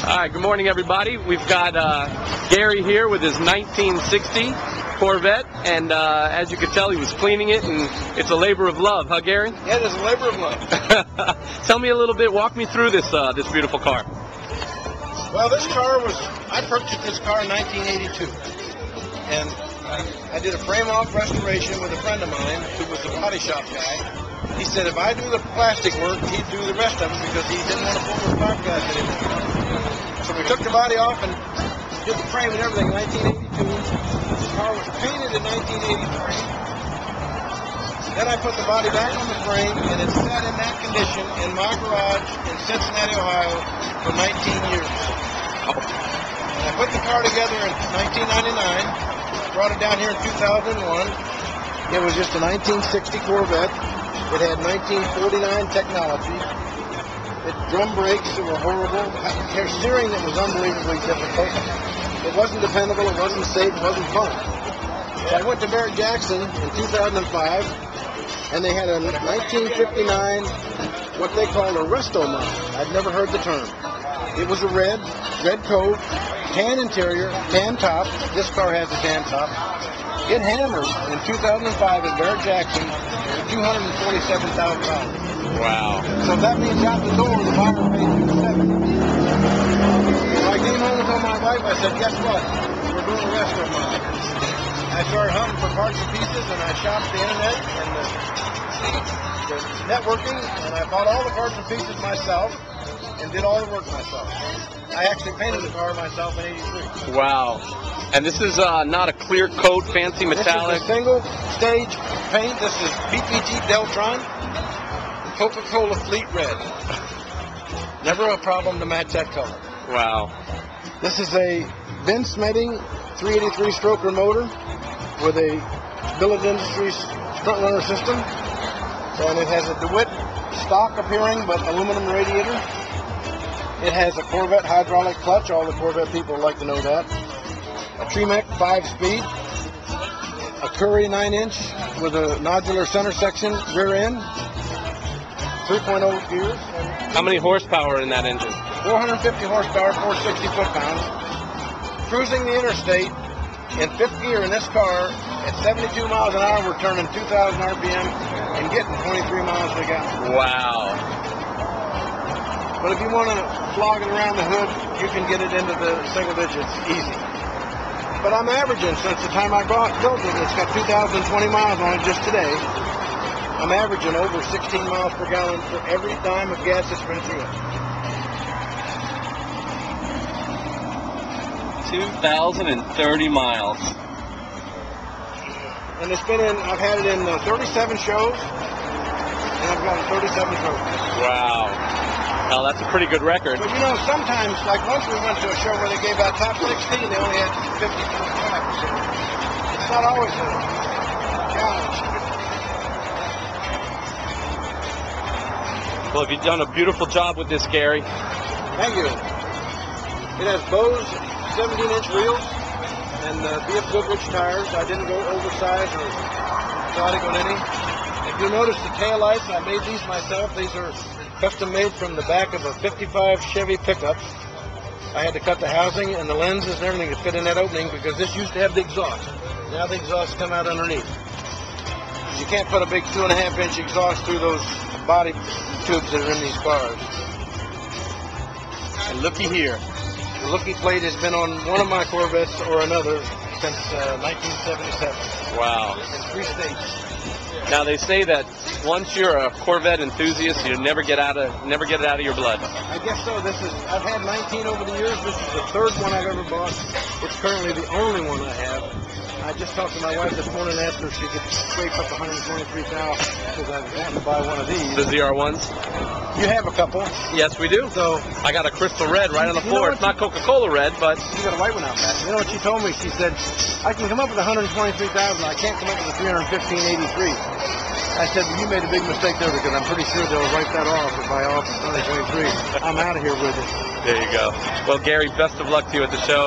All right, good morning, everybody. We've got Gary here with his 1960 Corvette, and as you can tell, he was cleaning it, and it's a labor of love, huh, Gary? Yeah, it is a labor of love. Tell me a little bit, walk me through this this beautiful car. Well, this car I purchased this car in 1982, and I did a frame-off restoration with a friend of mine who was a body shop guy. He said if I do the plastic work, he'd do the rest of it because he didn't want to pull the spark gasket anymore. So we took the body off and did the frame and everything in 1982. The car was painted in 1983. Then I put the body back on the frame, and it sat in that condition in my garage in Cincinnati, Ohio for 19 years. And I put the car together in 1999, brought it down here in 2001. It was just a 1960 Corvette. It had 1949 technology. Drum brakes that were horrible. Steering that was unbelievably difficult. It wasn't dependable, it wasn't safe, it wasn't fun. So I went to Barrett-Jackson in 2005, and they had a 1959, what they called a resto model. I'd never heard the term. It was a red coat, tan interior, tan top. This car has a tan top. It hammered in 2005 at Barrett-Jackson for $247,000. Wow. So that means out the door, the buyer paid $270,000. So I came home and told my wife, I said, guess what? We're doing a resto model. I started hunting for parts and pieces, and I shopped the internet and the networking, and I bought all the parts and pieces myself and did all the work myself. I actually painted the car myself in '83. Wow. And this is not a clear coat, fancy metallic. This is a single stage paint. This is PPG Deltron, Coca-Cola Fleet Red. Never a problem to match that color. Wow. This is a Vince Medding 383 stroker motor with a Billet Industries front runner system. And it has a DeWitt stock appearing but aluminum radiator. It has a Corvette hydraulic clutch. All the Corvette people like to know that. A Tremec 5-speed. A Curry 9-inch with a nodular center section rear end. 3.0 gears. How many horsepower in that engine? 450 horsepower, 460 foot-pounds. Cruising the interstate in fifth gear in this car at 72 miles an hour. We're turning 2,000 RPM and getting 23 miles per gallon. Wow. But if you want to flog it around the hood, you can get it into the single digits easy. But I'm averaging, since the time I built it, it's got 2,020 miles on it just today. I'm averaging over 16 miles per gallon for every dime of gas that's been through it. 2,030 miles. And it's been I've had it in 37 shows, and I've gotten 37 trophies. Wow. Now that's a pretty good record. But you know, sometimes, like once we went to a show where they gave out top 16, they only had 50 trophies. So it's not always a challenge. Well, you've done a beautiful job with this, Gary. Thank you. It has Bose 17-inch wheels and BF Goodrich tires. I didn't go oversized or exotic on any. If you notice the taillights, I made these myself. These are custom made from the back of a 55 Chevy pickup. I had to cut the housing and the lenses and everything to fit in that opening because this used to have the exhaust. Now the exhaust come out underneath. You can't put a big 2.5-inch exhaust through those body tubes that are in these cars. And looky here. The looky plate has been on one of my Corvettes or another since 1977. Wow. In 3 states. Now they say that once you're a Corvette enthusiast, you never get it out of your blood. I guess so. I've had 19 over the years. This is the third one I've ever bought. It's currently the only one I have. I just talked to my wife this morning and asked her if she could scrape up $123,000 because I want to buy one of these. The ZR1s? You have a couple. Yes, we do. So I got a crystal red right on the floor. It's not Coca-Cola red, but you got a white one out back. You know what she told me? She said, I can come up with $123,000. I can't come up with a $315.83. I said, well, you made a big mistake there because I'm pretty sure they'll write that off if I offer 2023. I'm out of here with it. There you go. Well, Gary, best of luck to you at the show.